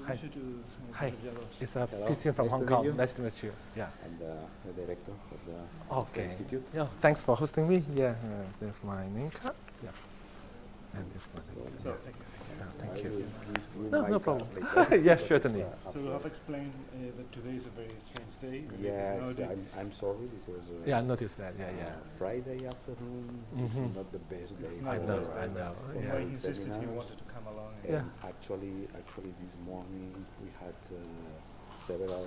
Hi. Hi. It's Hello. Emisión from Nice Hong to meet Kong. you. Nice to meet you. Yeah. I'm the director of the Okay. institute. Yeah. Thanks for hosting me. Yeah. There's my name card. Yeah. And this is my name card. Yeah. Thank you. No problem. Yeah, certainly. So you have explained that today is a very strange day. Yes, It's nowadays. I'm sorry because Yeah, I noticed that. Yeah, yeah. Friday afternoon is not the best day. It's not I the know. best I day. know. Well, Yeah. I insisted he Seminars. wanted to come along. Yeah. Actually, this morning we had several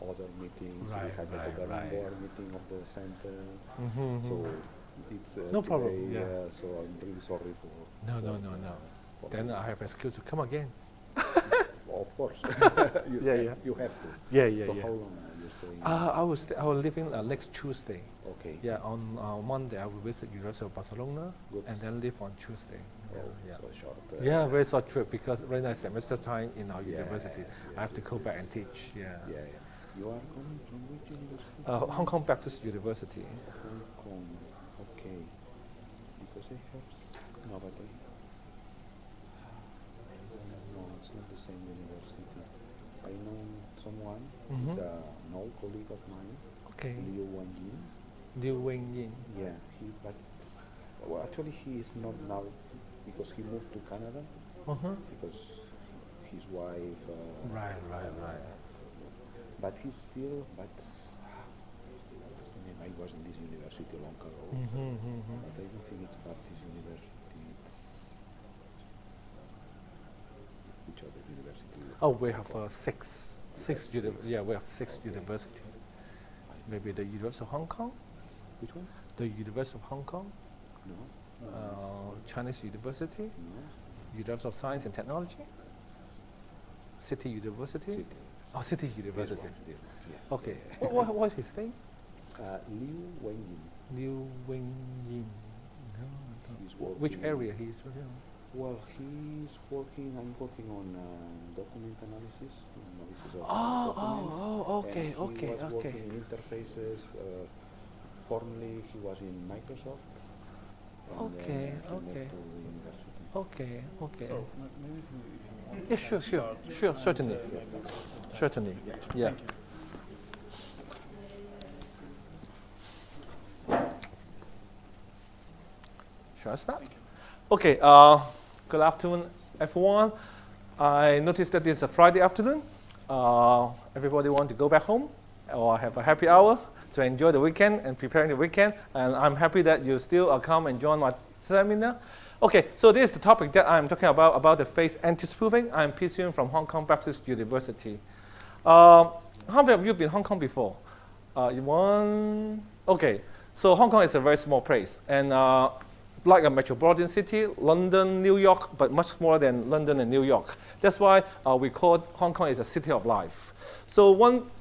other meetings. We Right, had the right, governing right. board meeting of the center. Mm-hmm. So it's No today, problem, yeah. so I'm really sorry for. No. for Then this. I have excuse to come again. Of course. Yeah. You have to. Yeah. So how long are you staying? I will leave in next Tuesday. Okay. Yeah. On Monday I will visit University of Barcelona Good. and then leave on Tuesday. Oh, Yeah. so short. Yeah, very short trip because right now semester time in our Yes, university. I have to go back and teach. Yeah. Yeah. You are coming from which university? Hong Kong Baptist University. Hong Kong. Okay. Because I have no, but no, it's not the same university. I know someone. Mhm. It's an old colleague of mine, Okay. Liu Wanjin. Liu Wenyin. Yeah, well, actually, he is not now because he moved to Canada Uh-huh. because his wife. Right. But he's still. What's the name? I was in this university long ago. Mm-hmm. But I don't think it's Baptist University. It's which other university? Oh, we have six. We have six Okay. university. Maybe the University of Hong Kong, Which one? the University of Hong Kong, No. Chinese University, No. University of Science and Technology, City University. City. Oh, City This University. one, yeah. Okay. Yeah. What's his name? Liu Wenyin. Liu Wenyin. No, I He's don't- Which working- area he is working on? Well, he's working. I'm working on document analysis. Analysis of Oh, documents. okay, And he was okay. working in interfaces. Formerly, he was in Microsoft. And Okay, then he moved okay. to the university. Okay. So maybe if you want Yeah, to sure, start certainly. and, maybe- Certainly. Yeah. Thank you. Shall I start? Okay, good afternoon, everyone. I noticed that it's a Friday afternoon. Everybody want to go back home or have a happy hour to enjoy the weekend and preparing the weekend. And I'm happy that you still come and join my seminar. Okay, so this is the topic that I'm talking about the phase anti-spoofing. I'm Emisión from Hong Kong Baptist University. How many of you been Hong Kong before? One? Okay, so Hong Kong is a very small place. And like a metropolitan city, London, New York, but much smaller than London and New York. That's why we call Hong Kong is a city of life. So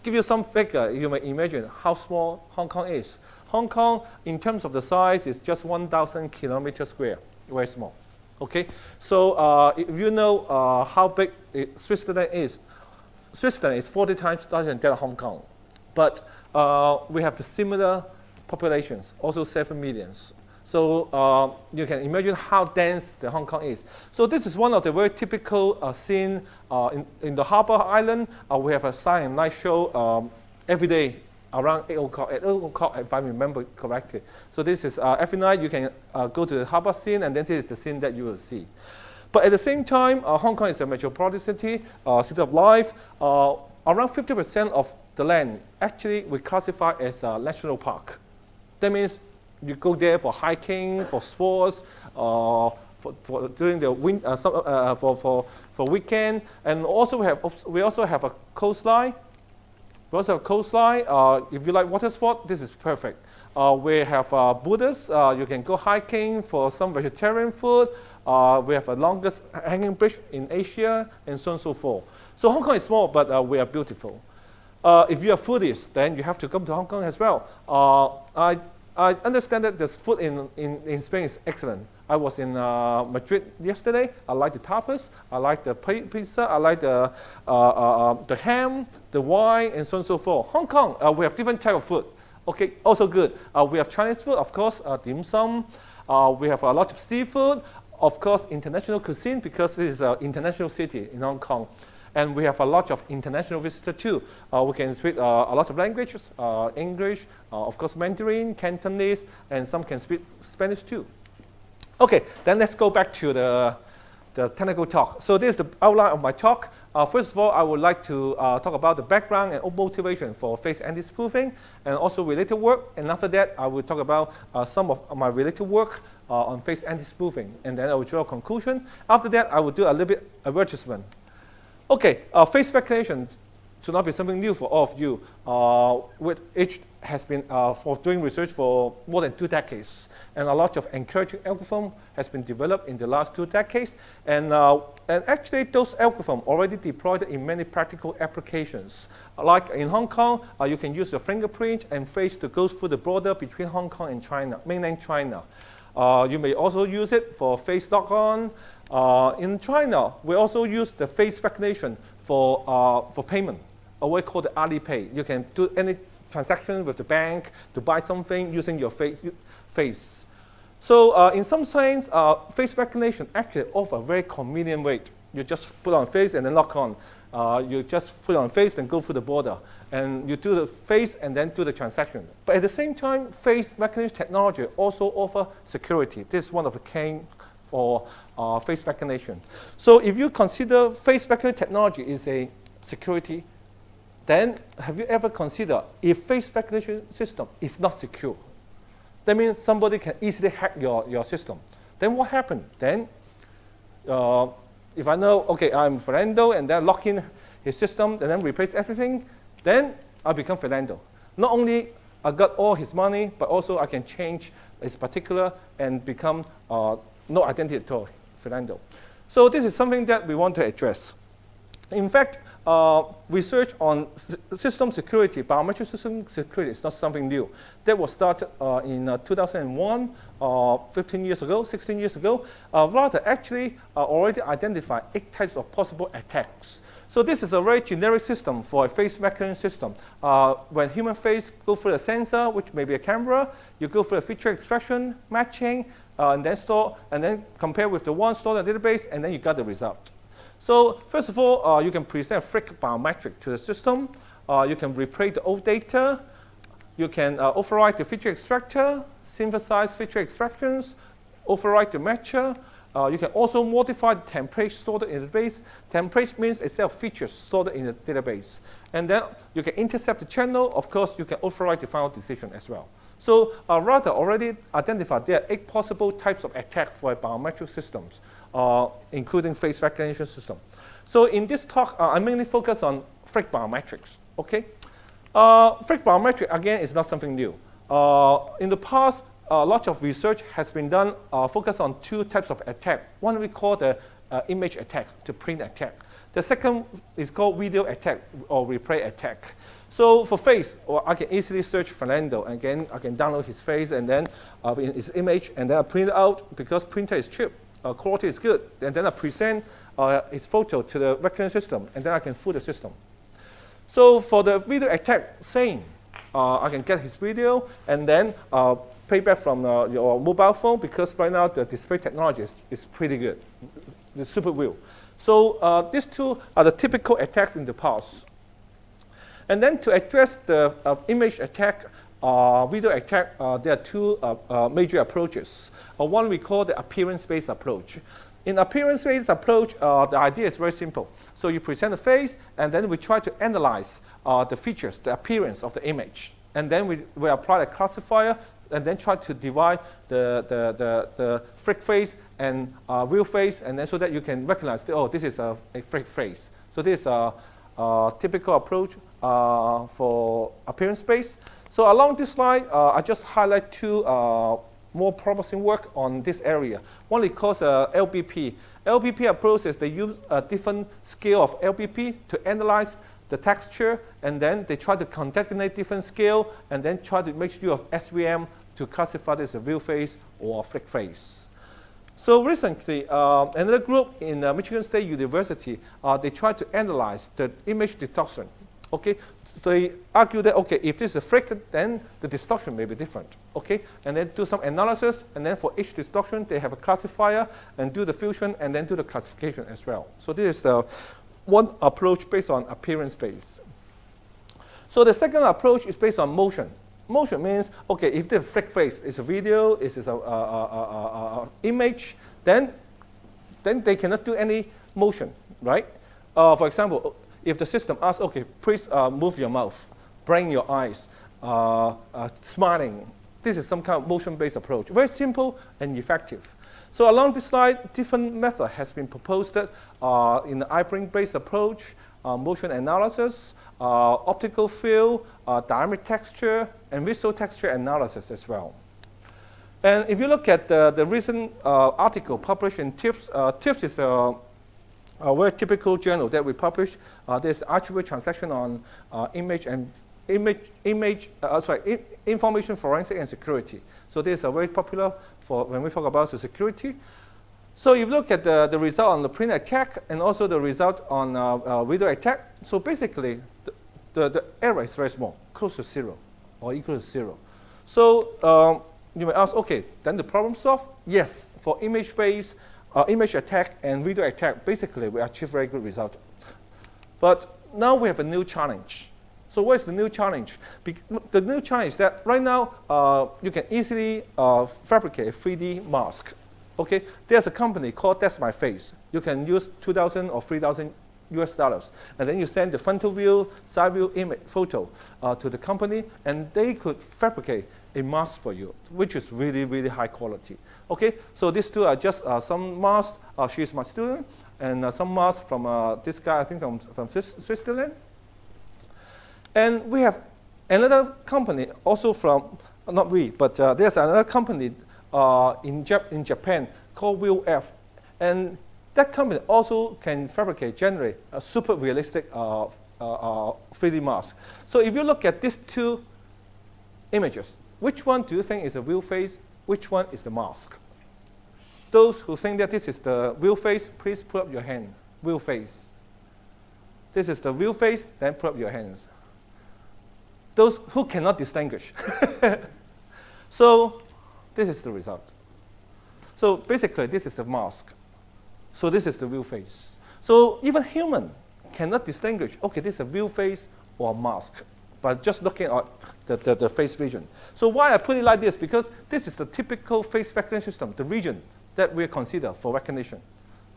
give you some figure, you may imagine how small Hong Kong is. Hong Kong, in terms of the size, is just 1,000 kilometers square, very small. Okay, so if you know how big Switzerland is 40 times larger than Hong Kong. But we have the similar populations, also 7 millions. So you can imagine how dense the Hong Kong is. So this is one of the very typical scene in the Harbour Island. We have a Sun and Night show every day around 8 o'clock, at 8 o'clock if I remember correctly. So this is every night you can go to the harbour scene, and then this is the scene that you will see. But at the same time, Hong Kong is a metropolitan city, city of life. Around 50% of the land actually we classify as a national park. That means you go there for hiking, for sports, for during the for weekend, and also we also have a coastline. We also have coastline. If you like water sport, this is perfect. We have Buddhists. You can go hiking for some vegetarian food. We have the longest hanging bridge in Asia, and so on and so forth. So Hong Kong is small, but we are beautiful. If you are foodies, then you have to come to Hong Kong as well. I understand that the food in Spain is excellent. I was in Madrid yesterday. I like the tapas. I like the pizza. I like the ham, the wine, and so on and so forth. Hong Kong, we have different type of food. Okay, also good. We have Chinese food, of course, dim sum. We have a lot of seafood. Of course, international cuisine because this is an international city in Hong Kong. And we have a lot of international visitors too. We can speak a lot of languages, English, of course Mandarin, Cantonese, and some can speak Spanish too. Okay, then let's go back to the technical talk. So this is the outline of my talk. First of all, I would like to talk about the background and motivation for face anti-spoofing and also related work. And after that, I will talk about some of my related work on face anti-spoofing. And then I will draw a conclusion. After that, I will do a little bit advertisement. Okay, face recognition should not be something new for all of you. Which has been for doing research for more than 2 decades. And a lot of encouraging algorithm has been developed in the last 2 decades. And actually, those algorithms already deployed in many practical applications. Like in Hong Kong, you can use your fingerprint and face to go through the border between Hong Kong and China, mainland China. You may also use it for face lock-on. In China, we also use the face recognition for payment, or what we call the Alipay. You can do any transaction with the bank to buy something using your face. So in some sense, face recognition actually offers a very convenient way. You just put on face and then lock on. You just put on face and go through the border. And you do the face and then do the transaction. But at the same time, face recognition technology also offers security. This is one of the key for face recognition. So if you consider face recognition technology is a security, then have you ever considered if face recognition system is not secure? That means somebody can easily hack your system. Then what happened? Then if I know, okay, I'm Fernando, and then lock in his system, and then replace everything, then I become Fernando. Not only I got all his money, but also I can change his particular and become no identity at all, Fernando. So this is something that we want to address. In fact, research on system security, biometric system security is not something new. That was started in 2001, 15 years ago, 16 years ago. Rather, actually, already identified 8 types of possible attacks. So this is a very generic system for a face recognition system. When human face go through a sensor, which may be a camera, you go through a feature extraction, matching, and then store, and then compare with the one stored in the database, and then you got the result. So first of all, you can present a fake biometric to the system. You can replace the old data. You can override the feature extractor, synthesize feature extractions, override the matcher. You can also modify the template stored in the database. Template means a set of features stored in the database. And then you can intercept the channel. Of course, you can override the final decision as well. So rather already identified there are 8 possible types of attack for biometric systems, including face recognition system. So in this talk, I mainly focus on fake biometrics. Okay, fake biometric again is not something new. In the past, a lot of research has been done focused on 2 types of attack. One we call the image attack, the print attack. The second is called video attack or replay attack. So for face, I can easily search Fernando, and again, I can download his face and then his image, and then I print it out because printer is cheap, quality is good, and then I present his photo to the recognition system, and then I can fool the system. So for the video attack, same. I can get his video and then pay back from your mobile phone because right now the display technology is pretty good. It's super real. So these 2 are the typical attacks in the past. And then to address the image attack, video attack, there are 2 major approaches. One we call the appearance-based approach. In appearance-based approach, the idea is very simple. So you present a face, and then we try to analyze the features, the appearance of the image. And then we apply a classifier, and then try to divide the fake face and real face, and then so that you can recognize, oh, this is a fake face. So this is a typical approach for appearance-based. So along this line, I just highlight 2 more promising work on this area. One is called LBP. LBP approaches, they use a different scale of LBP to analyze the texture, and then they try to concatenate different scale, and then try to make use of SVM to classify this as a real face or a fake face. So recently, another group in Michigan State University, they tried to analyze the image distortion. Okay, so they argue that, okay, if this is a fake, then the distortion may be different. Okay, and then do some analysis, and then for each distortion, they have a classifier, and do the fusion, and then do the classification as well. So this is the one approach based on appearance base. So the second approach is based on motion. Motion means, okay, if the fake face is a video, is a image, then they cannot do any motion, right? For example, if the system asks, okay, please move your mouth, blink your eyes, smiling. This is some kind of motion-based approach. Very simple and effective. So along this line, different method has been proposed in the eye-blink-based approach, motion analysis, optical field, dynamic texture, and visual texture analysis as well. And if you look at the recent article published in TIPS, TIPS is a very typical journal that we publish. There's attribute transaction on information forensic and security. So this is very popular for when we talk about the security. So if you look at the result on the print attack and also the result on video attack, so basically the error is very small, close to 0 or equal to 0. So you may ask, okay, then the problem solved? Yes, for image-based image attack and video attack, basically we achieve very good results. But now we have a new challenge. So what is the new challenge? The new challenge is that right now you can easily fabricate a 3D mask. Okay, there's a company called That's My Face. You can use $2,000 or $3,000 US, and then you send the frontal view, side view image photo to the company, and they could fabricate a mask for you, which is really, really high quality. Okay, so these two are just some masks. She's my student, and some masks from this guy, I think from Switzerland. And we have another company also from, not we, but there's another company in Japan called Will F. And that company also can generate a super realistic 3D mask. So if you look at these two images, which one do you think is a real face? Which one is the mask? Those who think that this is the real face, please put up your hand. Real face. This is the real face, then put up your hands. Those who cannot distinguish. So this is the result. So basically, this is the mask. So this is the real face. So even human cannot distinguish, okay, this is a real face or a mask, but just looking at the face region. So why I put it like this? Because this is the typical face recognition system, the region that we consider for recognition.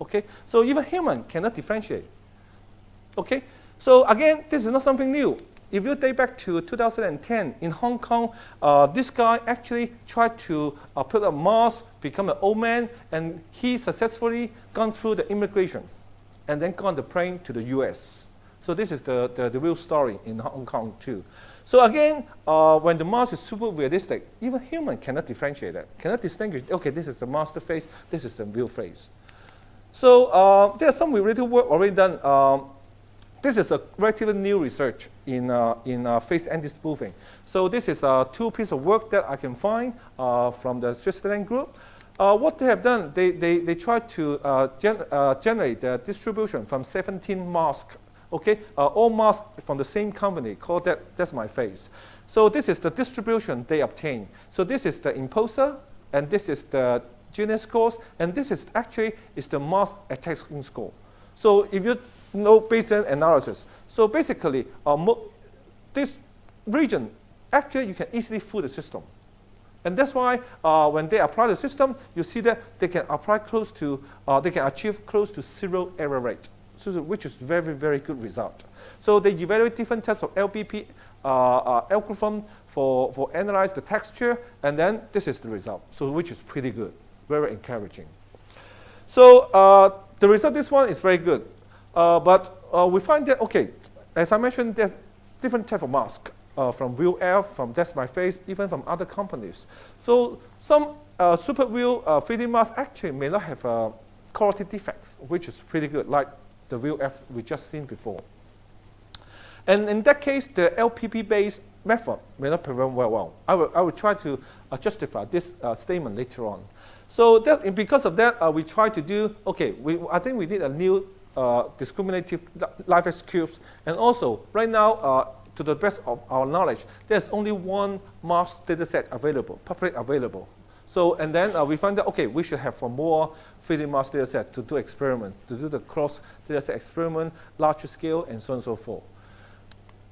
Okay, so even human cannot differentiate. Okay, so again, this is not something new. If you date back to 2010 in Hong Kong, this guy actually tried to put a mask, become an old man, and he successfully gone through the immigration and then gone the plane to the US. So this is the real story in Hong Kong too. So again, when the mask is super realistic, even human cannot differentiate that, cannot distinguish, okay, this is the master face, this is the real face. So there's some related work already done. This is a relatively new research in face anti-spoofing. So this is 2 pieces of work that I can find from the Switzerland group. What they have done, they tried to generate the distribution from 17 masks. Okay, all masks from the same company called That's My Face. So this is the distribution they obtained. So this is the imposter, and this is the Gini scores, and this is actually the mask attack score. So if you know Bayesian analysis, so basically this region, actually you can easily fool the system. And that's why when they apply the system, you see that they can apply close to, they can achieve close to 0 error rate, so which is very, very good result. So they evaluate different types of LBP algorithm for analyze the texture, and then this is the result, so which is pretty good, very encouraging. So the result, this one is very good. But we find that, okay, as I mentioned, there's different type of mask from Real Elf, from That's My Face, even from other companies. So some super real 3D masks actually may not have quality defects, which is pretty good, like the Real Elf we just seen before. And in that case, the LPP-based method may not perform very well. I will try to justify this statement later on. So that, because of that, we try to do, okay, I think we need a new discriminative LiveX cubes, and also right now, to the best of our knowledge, there's only one mask data set available, publicly available. So, and then we find that, okay, we should have some more 3D mass data set to do experiment, to do the cross data set experiment, larger scale, and so on and so forth.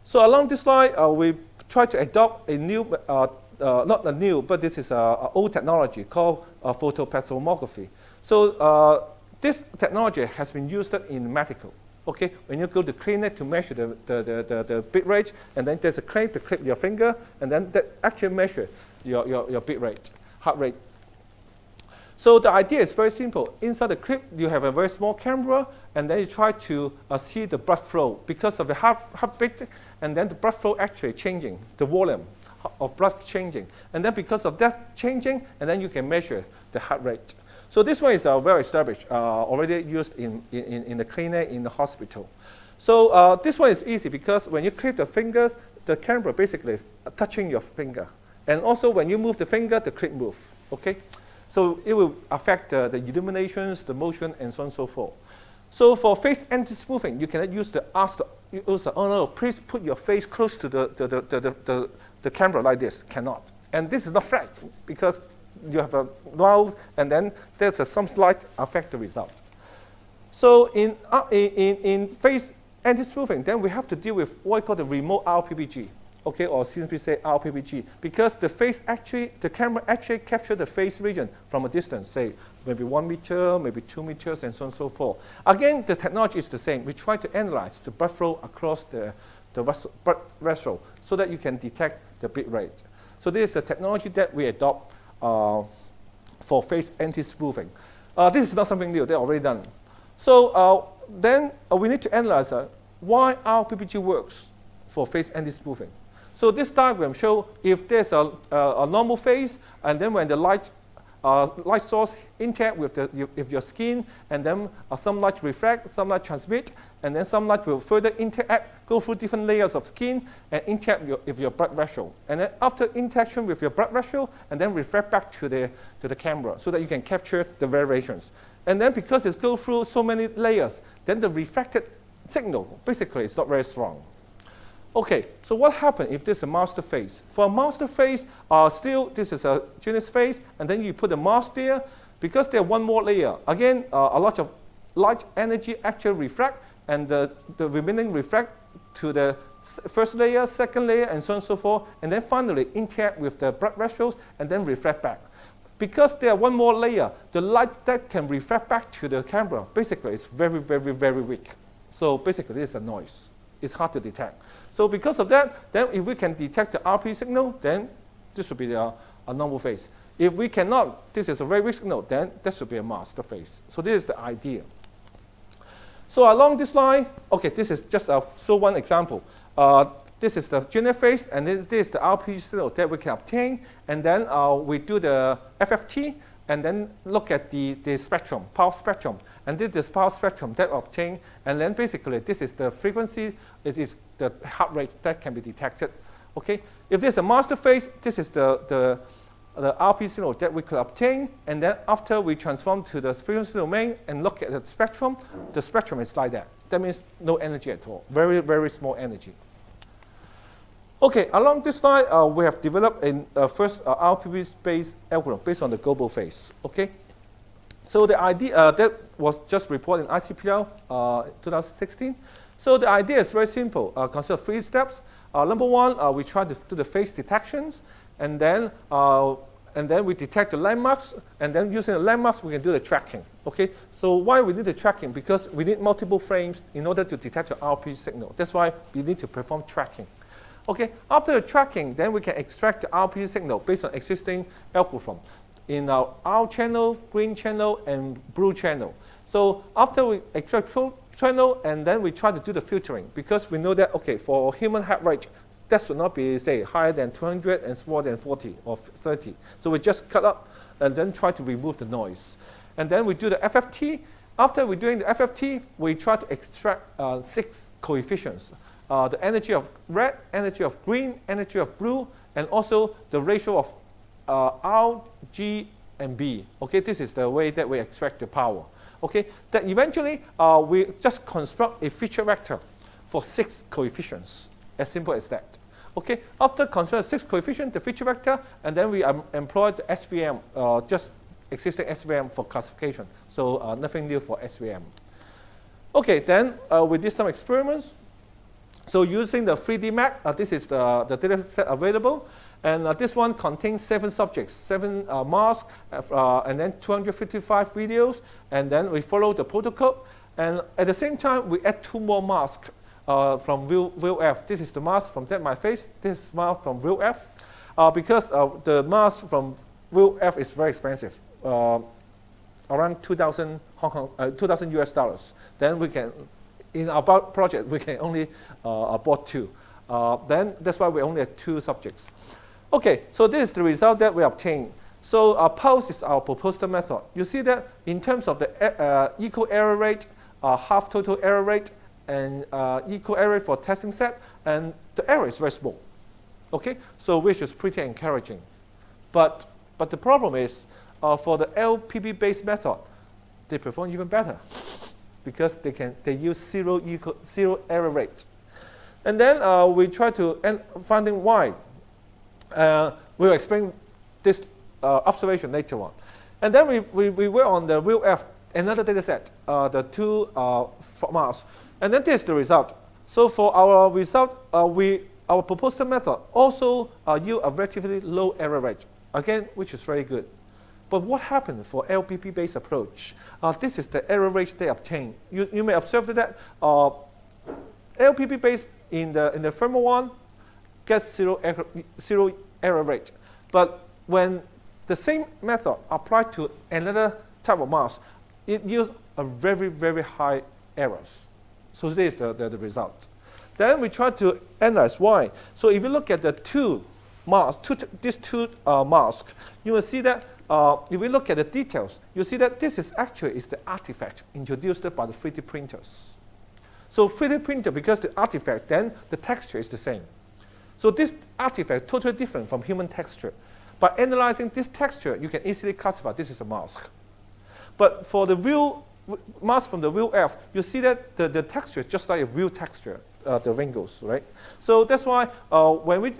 So along this line, we try to adopt a new, not a new, but this is an old technology called photoplethysmography. So this technology has been used in medical. Okay, when you go to clinic to measure the bit rate, and then there's a clamp to clip your finger, and then that actually measure your bit rate, heart rate. So the idea is very simple. Inside the clip, you have a very small camera, and then you try to see the blood flow because of the heartbeat, and then the blood flow actually changing, the volume of blood changing. And then because of that changing, and then you can measure the heart rate. So this one is well established, already used in the clinic, in the hospital. So this one is easy because when you clip the fingers, the camera basically touching your finger. And also when you move the finger, the clip moves, okay? So it will affect the illuminations, the motion, and so on and so forth. So for face anti-smoothing, you cannot use the oh no, please put your face close to the camera like this, cannot. And this is not flat because you have a mouth, and then there's some slight affect the result. So in face anti-smoothing, then we have to deal with what we call the remote RPPG, okay, or simply say RPPG, because the camera actually captures the face region from a distance, say maybe 1 meter, maybe 2 meters, and so on and so forth. Again, the technology is the same. We try to analyze the blood flow across the blood vessel so that you can detect the bit rate. So this is the technology that we adopt for face anti-smoothing. This is not something new, they're already done. So then we need to analyze why RPPG works for face anti-smoothing. So this diagram shows if there's a normal face, and then when the light source interact with your skin, and then some light reflect, some light transmit, and then some light will further interact, go through different layers of skin, and interact with your blood vessel. And then after interaction with your blood vessel, and then reflect back to the camera, so that you can capture the variations. And then because it goes through so many layers, then the reflected signal basically is not very strong. Okay, so what happens if this is a master face? For a master face, still this is a genius face, and then you put a mask there. Because there's one more layer, again, a lot of light energy actually refract, and the remaining reflect to the first layer, second layer, and so on and so forth, and then finally interact with the blood vessels, and then reflect back. Because there's one more layer, the light that can reflect back to the camera, basically is very, very, very weak. So basically, this is a noise. It's hard to detect. So because of that, then if we can detect the RP signal, then this should be a normal face. If we cannot, this is a very weak signal, then that should be a master face. So this is the idea. So along this line, okay, this is just one example. This is the general face, and this is the RP signal that we can obtain. And then we do the FFT, and then look at the spectrum, power spectrum. And this is power spectrum that we obtain. And then basically, this is the frequency. It is the heart rate that can be detected. Okay? If there's a master phase, this is the RP signal that we could obtain. And then after we transform to the frequency domain and look at the spectrum is like that. That means no energy at all. Very, very small energy. Okay, along this line, we have developed a first RPP-based algorithm based on the global phase. Okay, so the idea that was just reported in ICPL 2016. So the idea is very simple. Consists of 3 steps. Number 1, we try to do the phase detections, and then we detect the landmarks, and then using the landmarks, we can do the tracking. Okay, so why we need the tracking? Because we need multiple frames in order to detect the RP signal. That's why we need to perform tracking. Okay, after the tracking, then we can extract the RP signal based on existing algorithm in our R channel, green channel, and blue channel. So after we extract full channel, and then we try to do the filtering, because we know that, okay, for human heart rate, that should not be, say, higher than 200 and smaller than 40 or 30. So we just cut up and then try to remove the noise. And then we do the FFT. After we're doing the FFT, we try to extract 6 coefficients. The energy of red, energy of green, energy of blue, and also the ratio of R, G, and B. Okay, this is the way that we extract the power. Okay, then eventually we just construct a feature vector for 6 coefficients, as simple as that. Okay, after considering 6 coefficients, the feature vector, and then we employed the SVM, just existing SVM for classification. So nothing new for SVM. Okay, then we did some experiments. So using the 3D map, this is the data set available. And this one contains 7 subjects, 7 masks, and then 255 videos. And then we follow the protocol. And at the same time, we add 2 more masks from View F. This is the mask from Dead My Face. This is mask from View F. Because the mask from View F is very expensive, around 2,000 US dollars. Then we can, in our project, we can only bought 2. Then that's why we only had 2 subjects. Okay, so this is the result that we obtained. So pulse is our proposed method. You see that in terms of the equal error rate, half total error rate, and equal error rate for testing set, and the error is very small. Okay, so which is pretty encouraging. But the problem is, for the LPP-based method, they perform even better because they use zero error rate. And then we try to finding why. We'll explain this observation later on. And then we work on the View F, another data set, the 2 masks. And then this is the result. So for our result, our proposed method also yield a relatively low error rate, again, which is very good. But what happened for LPP-based approach? This is the error rate they obtain. You may observe that LPP-based in the firmware 1 gets zero error rate. But when the same method applied to another type of mask, it yields a very, very high errors. So this is the result. Then we try to analyze why. So if you look at the these two masks, you will see that if we look at the details, you see that this is actually the artifact introduced by the 3D printers. So 3D printer, because the artifact, then the texture is the same. So this artifact totally different from human texture. By analyzing this texture, you can easily classify this is a mask. But for the mask from the View F, you see that the texture is just like a real texture, the wrinkles, right? So that's why when we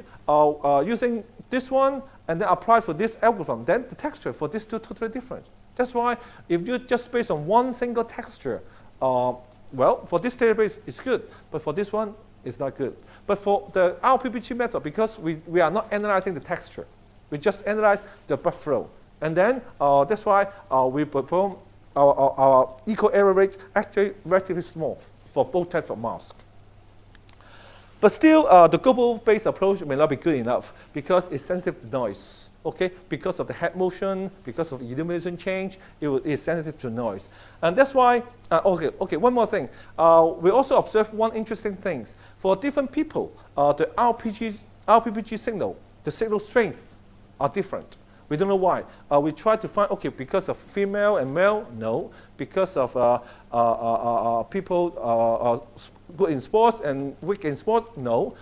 using this one and then apply for this algorithm, then the texture for these two totally different. That's why if you just based on one single texture, well, for this database it's good, but for this one it's not good. But for the RPPG method, because we are not analyzing the texture, we just analyze the blood flow, and then that's why we perform our equal error rate actually relatively small for both types of masks. But still, the global-based approach may not be good enough because it's sensitive to noise. Okay, because of the head motion, because of illumination change, it is sensitive to noise, and that's why. Okay. One more thing. We also observe one interesting thing. For different people, the RPPG signal, the signal strength, are different. We don't know why. We try to find, okay, because of female and male, no. Because of people good in sports and weak in sports, no.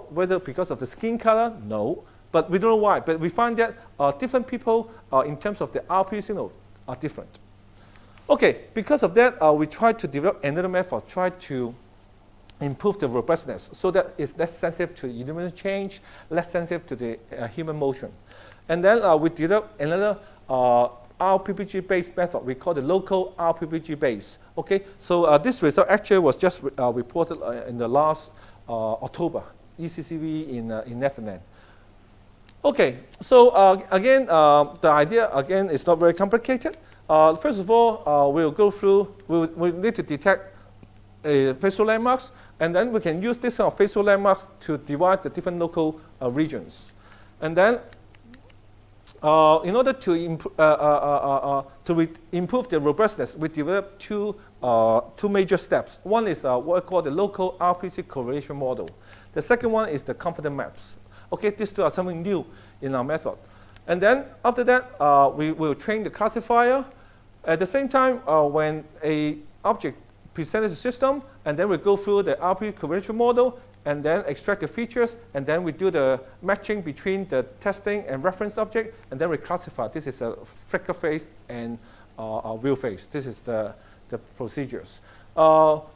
Whether because of the skin color, no. But we don't know why. But we find that different people, in terms of the RPP signal, are different. Okay, because of that, we try to develop another method, try to improve the robustness so that it's less sensitive to illumination change, less sensitive to the human motion. And then we developed another RPPG-based method. We call the local RPPG-based. Okay, so this result actually was just reported in the last October, ECCV in Netherlands. Okay, so again, the idea again is not very complicated. First of all, we'll go through. We need to detect facial landmarks, and then we can use this kind of facial landmarks to divide the different local regions. And then, in order to improve the robustness, we developed two major steps. One is what we call the local RPC correlation model. The second one is the confidence maps. Okay, these two are something new in our method. And then after that, we will train the classifier. At the same time, when a object presented the system, and then we go through the RPC correlation model, and then extract the features, and then we do the matching between the testing and reference object, and then we classify. This is a flicker phase and a real phase. This is the the procedures.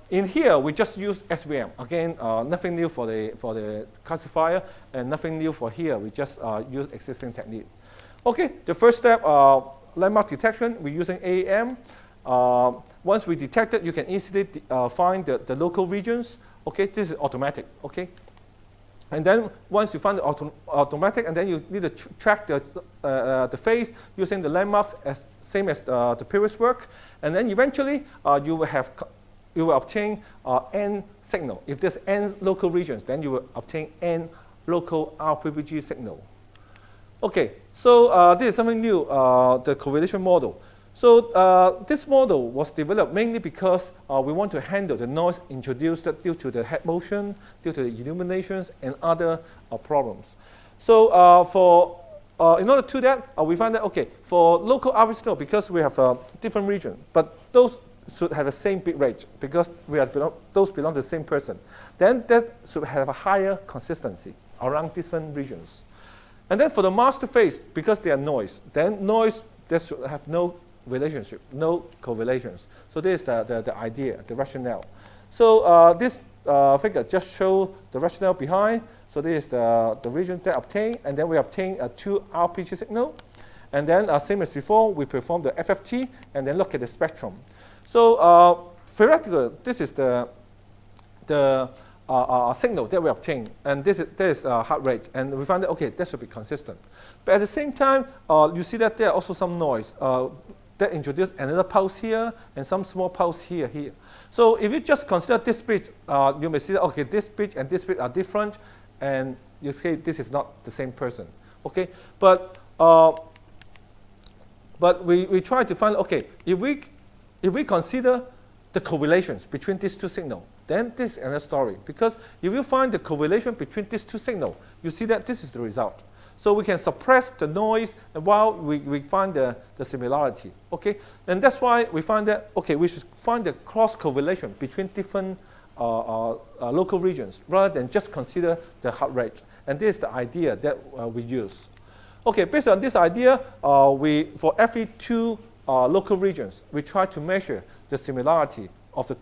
In here, we just use SVM. Again, nothing new for the classifier, and nothing new for here. We just use existing technique. Okay, the first step, landmark detection, we're using AAM. Once we detect it, you can easily find the local regions. Okay, this is automatic. Okay, and then once you find the automatic, and then you need to track the phase using the landmarks same as the previous work, and then eventually you will obtain n signal. If there's n local regions, then you will obtain n local RPPG signal. Okay, so this is something new, the correlation model. So this model was developed mainly because we want to handle the noise introduced due to the head motion, due to the illuminations, and other problems. So in order to do that, we find that, okay, for local RPPG signal, because we have a different region, but those should have the same bit rate because those belong to the same person. Then that should have a higher consistency around different regions. And then for the master phase, because they are noise, then noise, there should have no relationship, no correlations. So this is the idea, the rationale. So this figure just shows the rationale behind. So this is the region that obtained, and then we obtain a 2 RPG signal. And then same as before, we perform the FFT, and then look at the spectrum. So theoretically, this is the signal that we obtain, and this is heart rate, and we find that, okay, that should be consistent. But at the same time, you see that there are also some noise that introduce another pulse here and some small pulse here. So if you just consider this bit, you may see that, okay, this bit and this bit are different, and you say this is not the same person. Okay, but we try to find, okay, if we consider the correlations between these two signals, then this is another story. Because if you find the correlation between these two signals, you see that this is the result. So we can suppress the noise while we find the similarity. Okay? And that's why we find that, okay, we should find the cross correlation between different local regions rather than just consider the heart rate. And this is the idea that we use. Okay, based on this idea, for every 2 local regions, we try to measure the similarity of the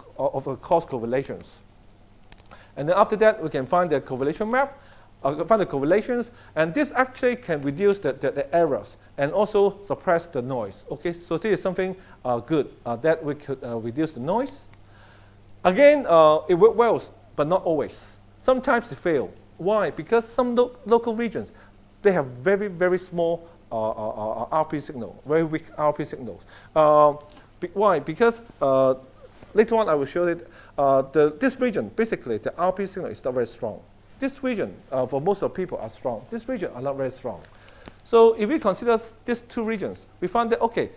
cross correlations. And then after that, we can find the correlation map, find the correlations, and this actually can reduce the errors and also suppress the noise. Okay, so this is something good that we could reduce the noise. Again, it works well, but not always. Sometimes it fails. Why? Because some local regions, they have very, very small RP signal, very weak RP signals. Why? Because later on I will show it. This region, basically, the RP signal is not very strong. This region, for most of the people, are strong. This region are not very strong. So if we consider these 2 regions, we find that, okay,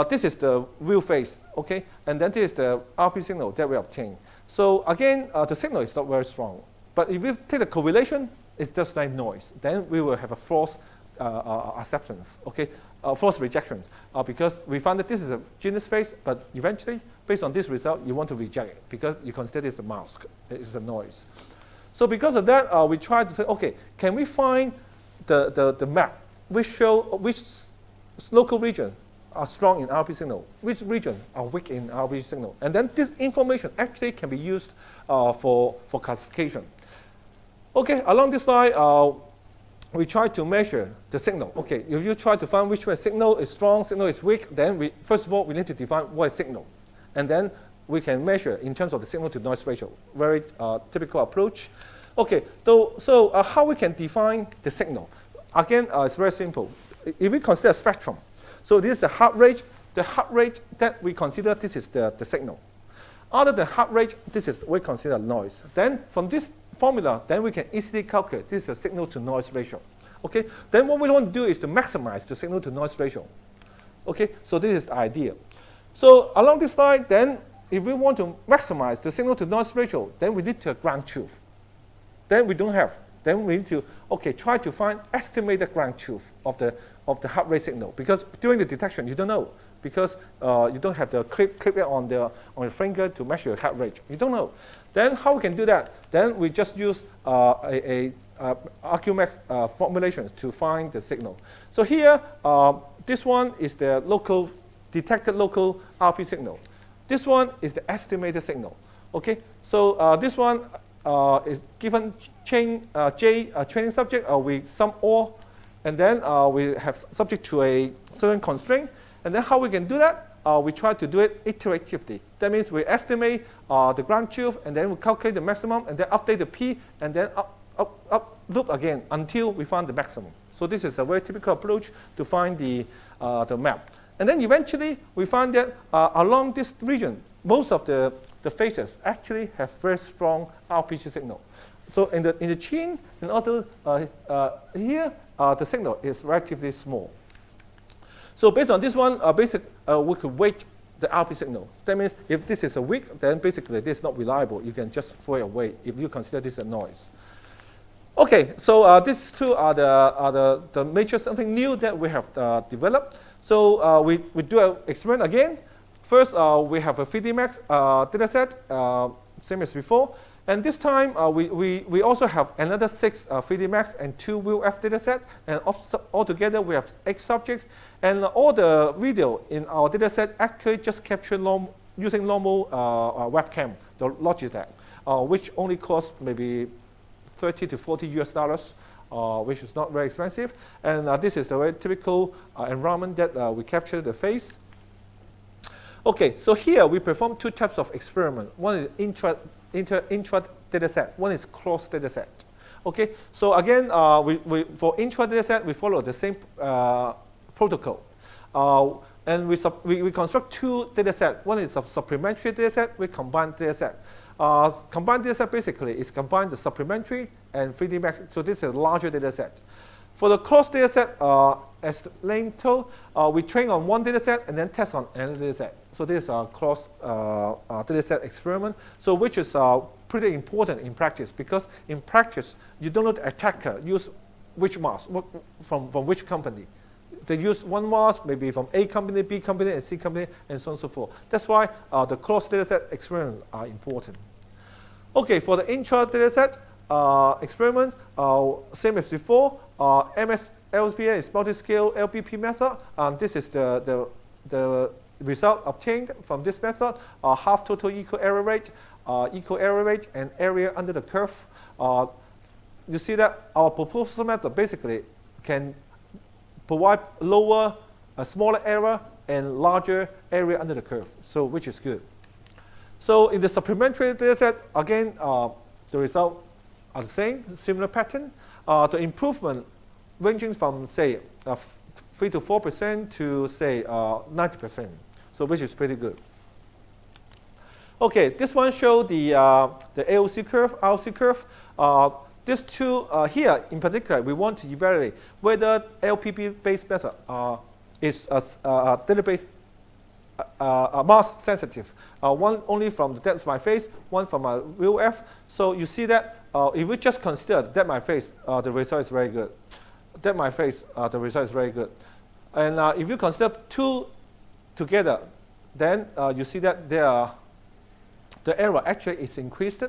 this is the real phase, okay, and then this is the RP signal that we obtain. So again, the signal is not very strong. But if we take the correlation, it's just like noise. Then we will have a false acceptance, okay, false rejection, because we found that this is a genus phase, but eventually, based on this result, you want to reject it because you consider this a mask, it's a noise. So because of that, we try to say, okay, can we find the map which show which local region are strong in RP signal, which region are weak in RP signal, and then this information actually can be used for classification. Okay, along this line, we try to measure the signal. Okay, if you try to find which way signal is strong, signal is weak, then first of all, we need to define what is signal. And then we can measure in terms of the signal to noise ratio. Very typical approach. Okay, so how we can define the signal? Again, it's very simple. If we consider spectrum, so this is the heart rate that we consider this is the signal. Other than heart rate, this is we consider noise. Then from this formula, then we can easily calculate this is a signal to noise ratio. Okay, then what we want to do is to maximize the signal to noise ratio. Okay, so this is the idea. So along this line, then if we want to maximize the signal to noise ratio, then we need to have ground truth. Then we don't have. Then we need to try to find estimated ground truth of the heart rate signal, because during the detection you don't know, because you don't have the clip it on your finger to measure your heart rate. You don't know. Then how we can do that? Then we just use Arcumax formulations to find the signal. So here, this one is the detected local RP signal. This one is the estimated signal. Okay, so this one is given training subject. We sum all, and then we have subject to a certain constraint. And then how we can do that? We try to do it iteratively. That means we estimate the ground truth, and then we calculate the maximum, and then update the P, and then up loop again until we find the maximum. So this is a very typical approach to find the map. And then eventually we find that along this region, most of the phases actually have very strong RPG signal. So in the chin and other here, the signal is relatively small. So based on this one, we could weight the RP signal. That means if this is a weak, then basically this is not reliable. You can just throw it away if you consider this a noise. Okay, so these two are the major something new that we have developed. So we do an experiment again. First, we have a 3D Max data set, same as before. And this time, we also have another 6 3D Max and 2 WIL-F data set. And altogether, we have 8 subjects. And all the video in our data set actually just captured using normal webcam, the Logitech, which only costs maybe $30 to $40 US, which is not very expensive. And this is a very typical environment that we capture the face. Okay, so here we perform 2 types of experiment. One is intra data set. One is cross data set. Okay, so again, for intra data set, we follow the same protocol. And we construct 2 data sets. One is a supplementary data set with combined data set. Combined data set basically is combined the supplementary and 3D Max. So this is a larger data set. For the cross data set, as Lane told, we train on one data set and then test on another data set. So this is a cross data set experiment, so which is pretty important in practice, because in practice, you don't know the attacker use which mask, from which company. They use one mask, maybe from A company, B company, and C company, and so on and so forth. That's why the cross data set experiments are important. Okay, for the intra data set experiment, same as before, MS-LBA is multi-scale LBP method. This is the result obtained from this method, half total equal error rate, and area under the curve. You see that our proposal method basically can provide smaller error and larger area under the curve, so which is good. So in the supplementary data set, again, the results are the same, similar pattern. The improvement ranging from, say, 3 to 4% to, say, 90%, so which is pretty good. Okay, this one shows the AOC curve, ROC curve. These two here, in particular, we want to evaluate whether LPP-based method is database mask sensitive. One only from the depth of my face, one from my WIL-F. So you see that if we just consider depth of my face, the result is very good. Depth of my face, the result is very good. And if you consider 2 together, then you see that the error actually is increased.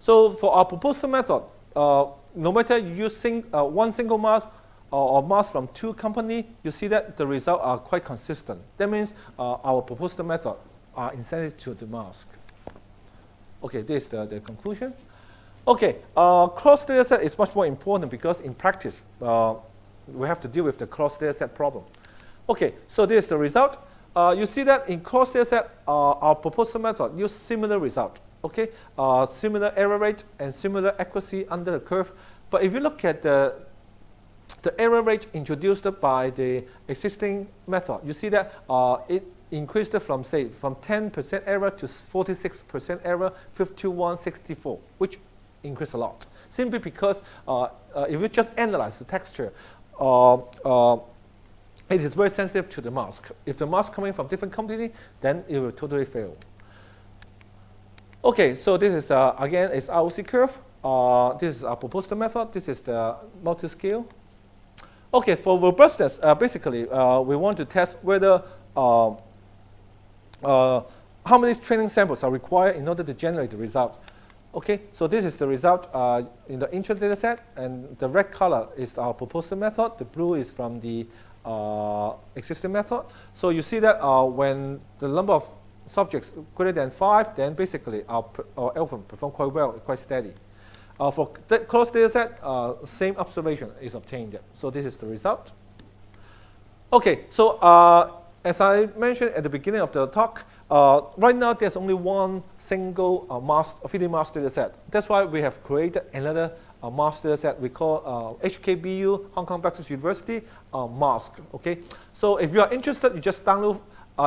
So for our proposal method, no matter you use one single mask or mask from 2 companies, you see that the results are quite consistent. That means our proposed method are insensitive to the mask. Okay, this is the conclusion. Okay, cross data set is much more important because in practice, we have to deal with the cross data set problem. Okay, so this is the result. You see that in cross data set, our proposal method use similar result. Okay, similar error rate and similar accuracy under the curve. But if you look at the error rate introduced by the existing method, you see that it increased from, say, from 10% error to 46% error, 5164, which increased a lot. Simply because if you just analyze the texture, it is very sensitive to the mask. If the mask coming from different company, then it will totally fail. Okay, so this is, again, is ROC curve. This is our proposed method. This is the multi-scale. Okay, for robustness, basically, we want to test whether how many training samples are required in order to generate the result. Okay, so this is the result in the intra data set, and the red color is our proposed method. The blue is from the existing method. So you see that when the number of subjects greater than 5, then basically our algorithm perform quite well, quite steady. For the closed data set, same observation is obtained. So this is the result. Okay, so as I mentioned at the beginning of the talk, right now there's only one single 3D mass data set. That's why we have created another mass data set we call HKBU, Hong Kong Baptist University mask. Okay, so if you are interested, you just download.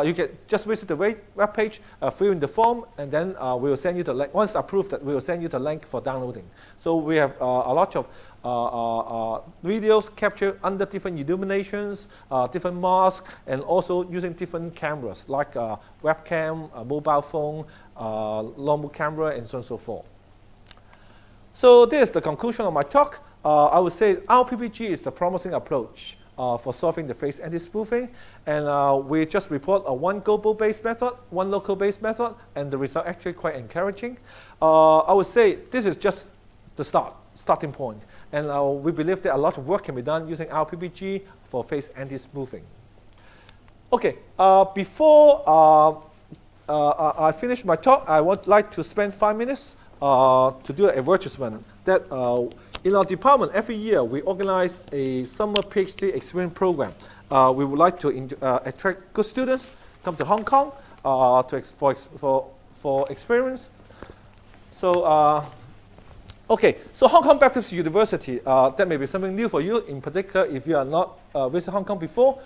You can just visit the web page, fill in the form, and then we will send you the link. Once approved, we will send you the link for downloading. So we have a lot of videos captured under different illuminations, different masks, and also using different cameras like webcam, mobile phone, normal camera, and so on and so forth. So this is the conclusion of my talk. I would say RPPG is the promising approach for solving the phase anti-spoofing, and we just report a one global-based method, one local-based method, and the result actually quite encouraging. I would say this is just the starting point, and we believe that a lot of work can be done using RPPG for phase anti-spoofing. Okay, before I finish my talk, I would like to spend 5 minutes to do an advertisement that in our department, every year we organize a summer PhD experience program. We would like to attract good students, come to Hong Kong for experience. So, okay, so Hong Kong Baptist University, that may be something new for you, in particular if you are not visited Hong Kong before.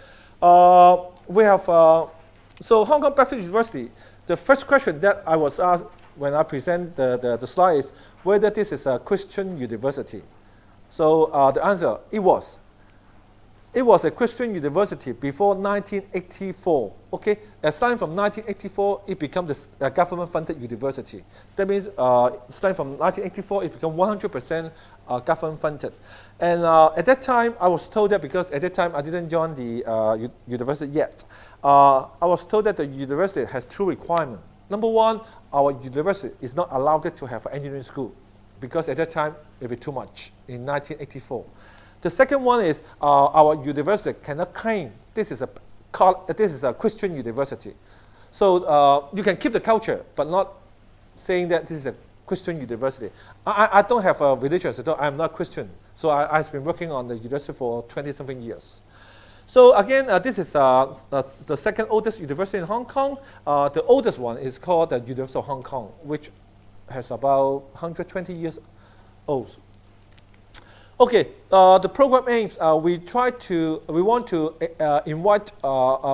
We have, so Hong Kong Baptist University, the first question that I was asked when I present the slide is whether this is a Christian university. So the answer, it was. It was a Christian university before 1984. Okay, starting from 1984, it became the government-funded university. That means starting from 1984, it became 100% government-funded. And at that time, I was told that because at that time I didn't join the university yet. I was told that the university has 2 requirements. Number 1, our university is not allowed to have an engineering school because at that time it would be too much in 1984. The second one is our university cannot claim this is a Christian university. So you can keep the culture, but not saying that this is a Christian university. I don't have a religion, so I'm not Christian. So I've been working on the university for 20-something years. So again, this is the second oldest university in Hong Kong. The oldest one is called the University of Hong Kong, which has about 120 years old. Okay, the program aims, we want to invite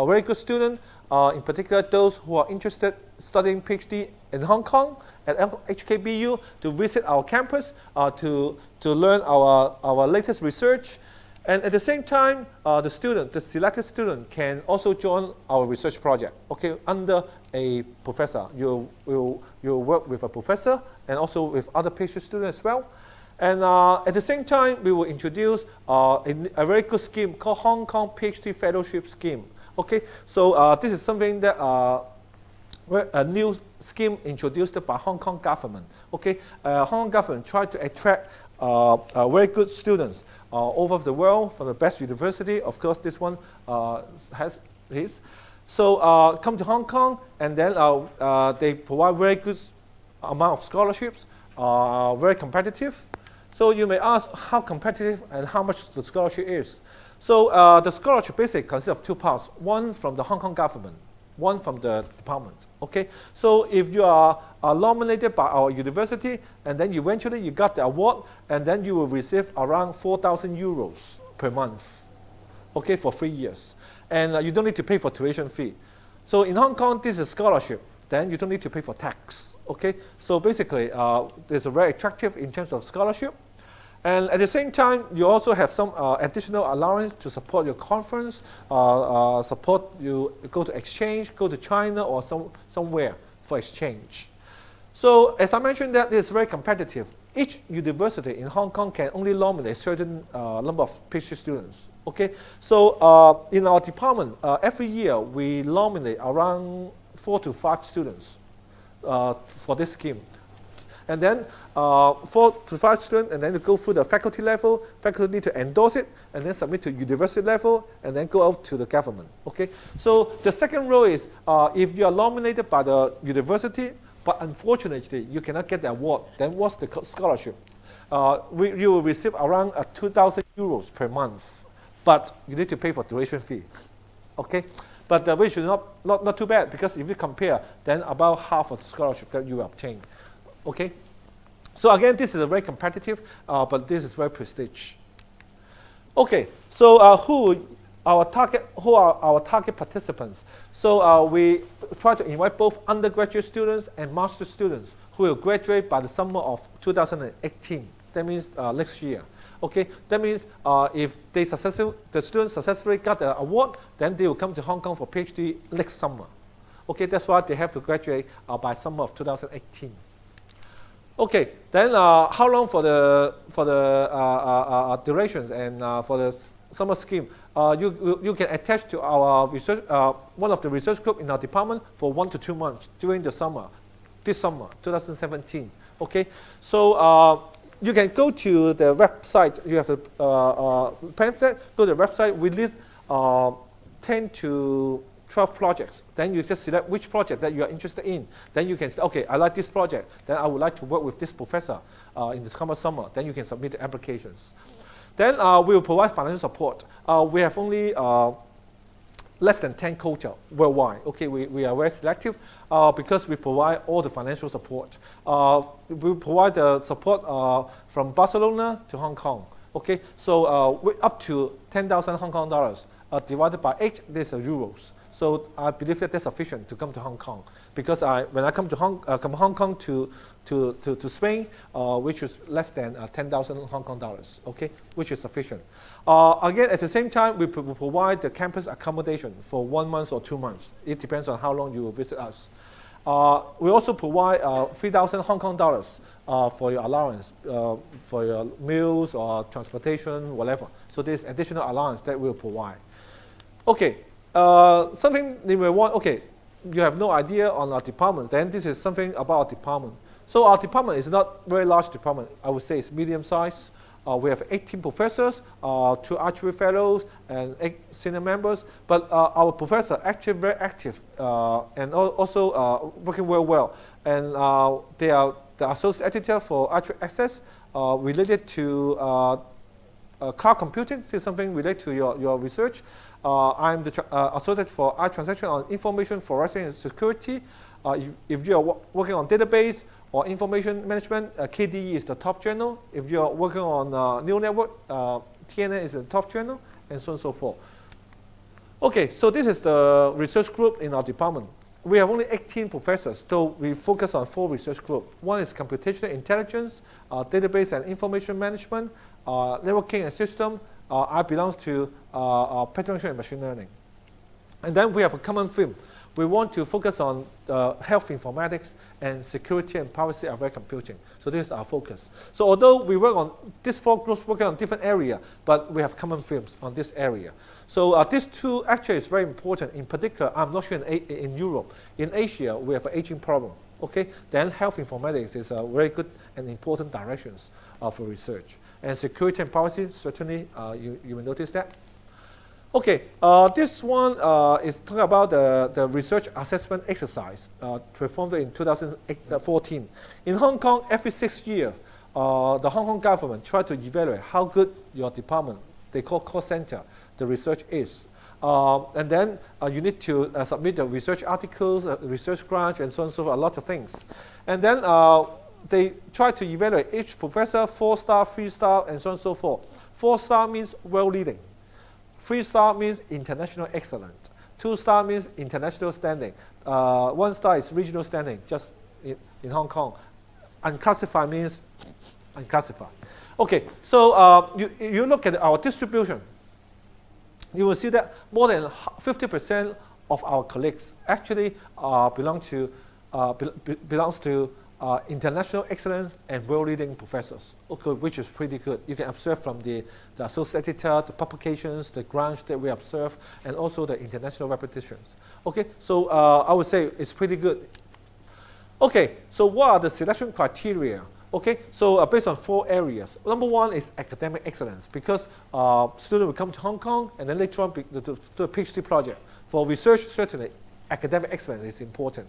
very good students, in particular those who are interested studying PhD in Hong Kong at HKBU, to visit our campus, to learn our latest research. And at the same time, the selected student can also join our research project, okay, under a professor. You'll work with a professor and also with other PhD students as well. And at the same time, we will introduce a very good scheme called Hong Kong PhD Fellowship Scheme. Okay, so this is something that a new scheme introduced by Hong Kong government. Okay, Hong Kong government tried to attract very good students all over the world from the best university. Of course, this one has his. So come to Hong Kong, and then they provide very good amount of scholarships, very competitive. So you may ask how competitive and how much the scholarship is. So the scholarship basically consists of 2 parts, one from the Hong Kong government, one from the department. Okay, so if you are nominated by our university, and then eventually you got the award, and then you will receive around 4,000 euros per month, okay, for 3 years. And you don't need to pay for tuition fee. So in Hong Kong, this is scholarship. Then you don't need to pay for tax, okay? So basically, it's very attractive in terms of scholarship. And at the same time, you also have some additional allowance to support your conference, support you go to exchange, go to China or somewhere for exchange. So as I mentioned, that is very competitive. Each university in Hong Kong can only nominate a certain number of PhD students. Okay, so in our department, every year we nominate around 4 to 5 students for this scheme. And then 4 to 5 students, and then you go through the faculty level. Faculty need to endorse it, and then submit to university level, and then go out to the government. Okay. So the second rule is if you are nominated by the university, but unfortunately you cannot get the award, then what's the scholarship? You will receive around 2,000 euros per month, but you need to pay for tuition fee. Okay. But which is not too bad, because if you compare, then about half of the scholarship that you obtain. Okay? So again, this is a very competitive, but this is very prestige. Okay, so who are our target participants? So we try to invite both undergraduate students and master students who will graduate by the summer of 2018. That means next year. Okay, that means if the students successfully got the award, then they will come to Hong Kong for PhD next summer. Okay, that's why they have to graduate by summer of 2018. Okay, then how long for the durations and for the summer scheme? You can attach to our research, one of the research group in our department for 1 to 2 months during the summer, this summer, 2017. Okay, so you can go to the website. You have a pamphlet. Go to the website. We list 10 to 12 projects. Then you just select which project that you are interested in. Then you can say, okay, I like this project. Then I would like to work with this professor in the summer. Then you can submit the applications. Then we will provide financial support. We have only less than 10 quota worldwide. Okay, we are very selective because we provide all the financial support. We provide the support from Barcelona to Hong Kong. Okay, so up to 10,000 Hong Kong dollars divided by 8, this is euros. So I believe that that's sufficient to come to Hong Kong, because when I come to Hong Kong to Spain, which is less than 10,000 Hong Kong dollars, okay, which is sufficient. Again, at the same time, we provide the campus accommodation for 1 month or 2 months. It depends on how long you will visit us. We also provide 3,000 Hong Kong dollars for your allowance, for your meals or transportation, whatever. So there's additional allowance that we'll provide. Okay. Something you may want, okay, you have no idea on our department, then this is something about our department. So our department is not a very large department. I would say it's medium size. We have 18 professors, 2 archery fellows, and 8 senior members. But our professors are actually very active and also working very well. And they are the associate editor for Archery Access related to cloud computing. This is something related to your research. I'm the associate for iTransaction on information forensic and security. If you are working on database or information management, KDE is the top channel. If you are working on neural network, TNN is the top channel, and so on and so forth. Okay, so this is the research group in our department. We have only 18 professors, so we focus on 4 research groups. One is computational intelligence, database and information management, networking and system. I belongs to pattern recognition and machine learning. And then we have a common theme. We want to focus on health informatics and security and privacy aware computing. So this is our focus. So although we work on these 4 groups working on different area, but we have common themes on this area. So these 2 actually is very important. In particular, I'm not sure in Europe. In Asia, we have an aging problem. Okay, then health informatics is a very good and important directions for research. And security and privacy, certainly you will notice that. Okay, this one is talking about the research assessment exercise performed in 2014. In Hong Kong, every 6 years, the Hong Kong government try to evaluate how good your department, they call call center, the research is. And then you need to submit the research articles, research grants, and so on and so forth, a lot of things. And then they try to evaluate each professor, 4-star, 3-star, and so on and so forth. 4-star means well-leading. 3-star means international excellent. 2-star means international standing. 1-star is regional standing, just in Hong Kong. Unclassified means unclassified. Okay, so you look at our distribution. You will see that more than 50% of our colleagues actually belongs to international excellence and world-leading professors, okay, which is pretty good. You can observe from the associate editor, the publications, the grants that we observe, and also the international repetitions. Okay, so I would say it's pretty good. Okay, so what are the selection criteria? Okay, so based on 4 areas. Number 1 is academic excellence, because students will come to Hong Kong and then later on to do a PhD project. For research, certainly, academic excellence is important.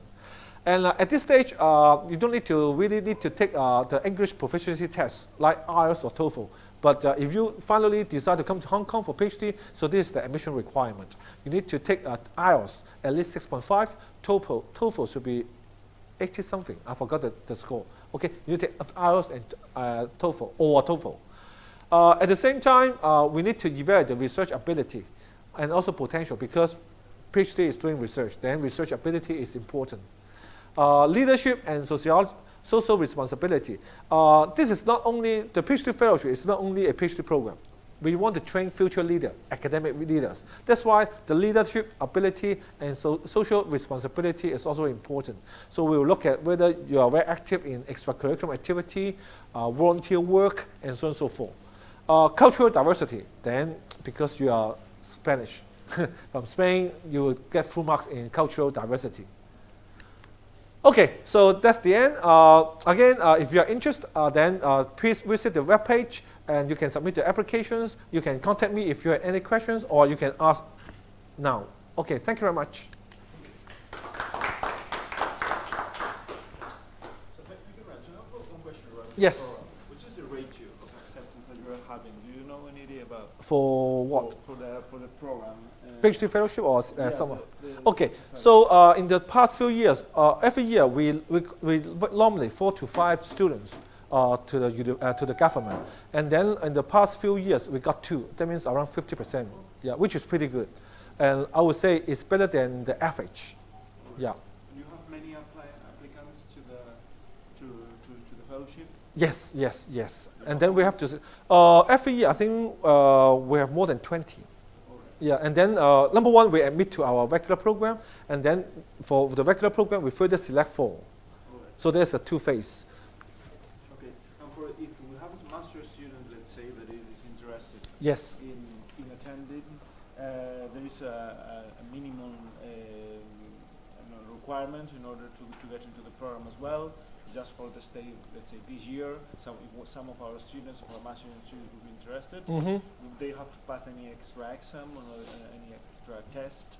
And at this stage, you don't really need to take the English proficiency test, like IELTS or TOEFL. But if you finally decide to come to Hong Kong for PhD, so this is the admission requirement. You need to take IELTS at least 6.5, TOEFL should be 80 something. I forgot the score. Okay, you need to take IELTS and TOEFL or TOEFL. At the same time, we need to evaluate the research ability and also potential, because PhD is doing research. Then research ability is important. Leadership and social responsibility. This is not only the PhD fellowship. It's not only a PhD program. We want to train future leaders, academic leaders. That's why the leadership ability and social responsibility is also important. So we will look at whether you are very active in extracurricular activity, volunteer work, and so on and so forth. Cultural diversity, then because you are Spanish, from Spain, you will get full marks in cultural diversity. Okay, so that's the end. Again, if you are interested, then please visit the webpage and you can submit your applications. You can contact me if you have any questions, or you can ask now. Okay, thank you very much. So thank you very much. I have one question about the Yes. program. Which is the ratio of acceptance that you are having? Do you know any idea about For what? for the program? PhD fellowship or Yeah, summer? the Okay, so in the past few years, every year we normally 4 to 5 students to the government, and then in the past few years we got 2. That means around 50%. Yeah, which is pretty good, and I would say it's better than the average. Yeah. You have many applicants to the fellowship. Yes, yes, yes. And then we have to every year I think we have more than 20. Yeah, and then number 1, we admit to our regular program, and then for the regular program, we further select 4. So there's a 2 phase. Okay, and for if we have a master student, let's say, that is interested Yes. in attending, there is a minimum requirement in order to get into the program as well. Just for the stay, let's say this year, some of our students, of our master students will be interested. Mm-hmm. Would they have to pass any extra exam or any extra test?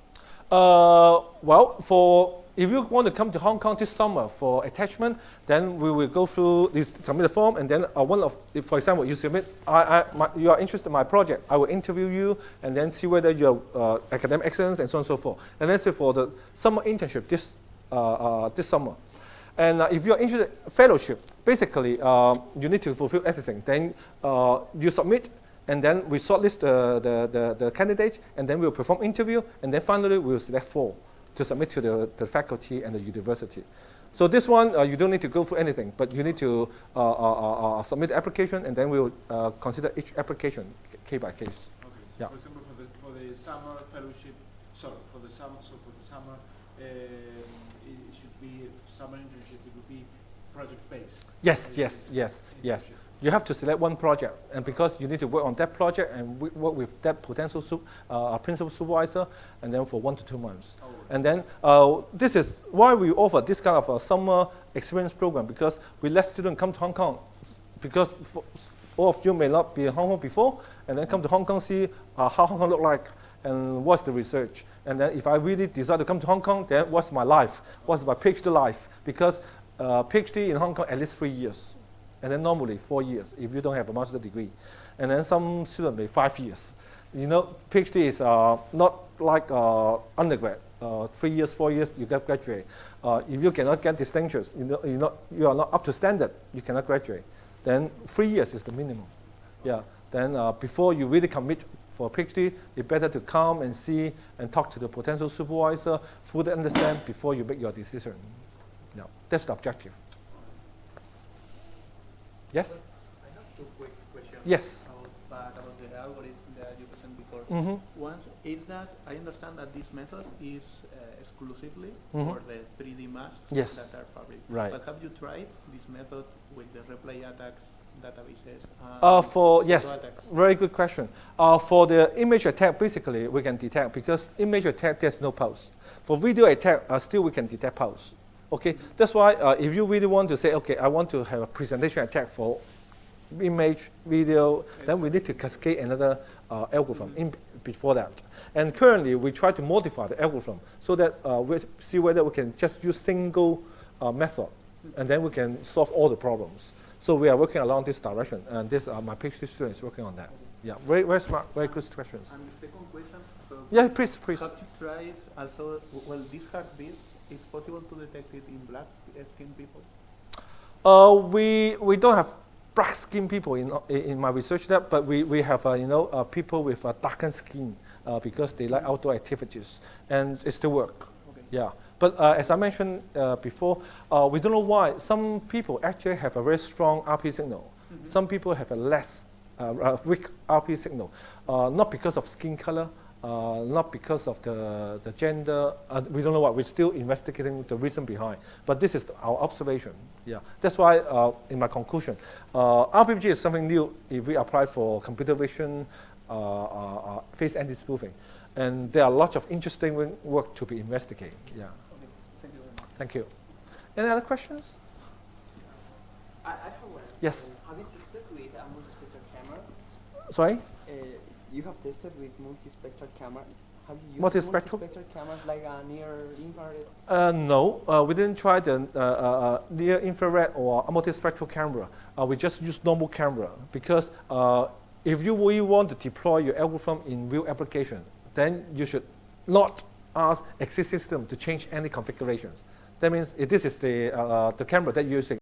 Well, if you want to come to Hong Kong this summer for attachment, then we will go through this, submit the form, and then if, for example, you submit, you are interested in my project, I will interview you and then see whether you are academic excellence and so on and so forth. And then say for the summer internship this summer. And if you are interested in fellowship, basically you need to fulfill everything. Then you submit, and then we shortlist the candidates, and then we'll perform interview, and then finally we'll select 4 to submit to the faculty and the university. So this one, you don't need to go through anything, but you need to submit the application, and then we'll consider each application case by case. Okay. So Yeah. for example, for the summer fellowship, for the summer, it should be summer internship. It would be project based. Yes, yes, yes, yes. You have to select one project, and because you need to work on that project and work with that potential principal supervisor, and then for 1 to 2 months. Oh, And then this is why we offer this kind of a summer experience program, because we let students come to Hong Kong, because all of you may not be in Hong Kong before, and then come to Hong Kong, see how Hong Kong look like, and what's the research. And then if I really decide to come to Hong Kong, then what's my life? What's my PhD life? Because PhD in Hong Kong at least 3 years. And then normally 4 years if you don't have a master's degree. And then some students may 5 years. You know, PhD is not like undergrad. 3 years, 4 years, you get graduate. If you cannot get distinctions, you are not up to standard, you cannot graduate. Then 3 years is the minimum. Yeah. Then before you really commit for a PhD, it's better to come and see and talk to the potential supervisor, fully understand before you make your decision. Yeah. That's the objective. Yes? I have 2 quick questions. Yes. About the algorithm that you presented before. Mm-hmm. One is that I understand that this method is exclusively Mhm. for the 3D masks Yes. that are fabric. Right. But have you tried this method with the replay attacks databases? Yes, attacks? very good question. For the image attack, basically we can detect, because image attack there's no pulse. For video attack, still we can detect pulse. Okay, that's why if you really want to say, okay, I want to have a presentation attack for image, video, then we need to cascade another algorithm in before that. And currently, we try to modify the algorithm so that we see whether we can just use single method, and then we can solve all the problems. So we are working along this direction, and this my PhD students working on that. Yeah, very, very smart, very good questions. And the second question. So Yeah, please, please. have you tried also, well, this heartbeat, is possible to detect it in black skin people? We don't have black skin people in my research lab, but we have people with darkened skin because they like outdoor activities, and it still work. Okay. Yeah, but as I mentioned before, we don't know why some people actually have a very strong RP signal. Mm-hmm. Some people have a less weak RP signal, not because of skin color. Not because of the gender, we don't know what. We're still investigating the reason behind. But this is our observation. Yeah, that's why in my conclusion, RPG is something new if we apply for computer vision, face anti-spoofing, and there are lots of interesting work to be investigated. Yeah. Okay, thank you very much. Thank you. Any other questions? I have one. Yes. Have you tested with a multispectral camera? Sorry. You have tested with multispectral camera. Have you used Multispectral? multispectral cameras like a near infrared? No, we didn't try the near infrared or a multispectral camera. We just use normal camera because if you really want to deploy your algorithm in real application, then you should not ask existing system to change any configurations. That means if this is the camera that you're using,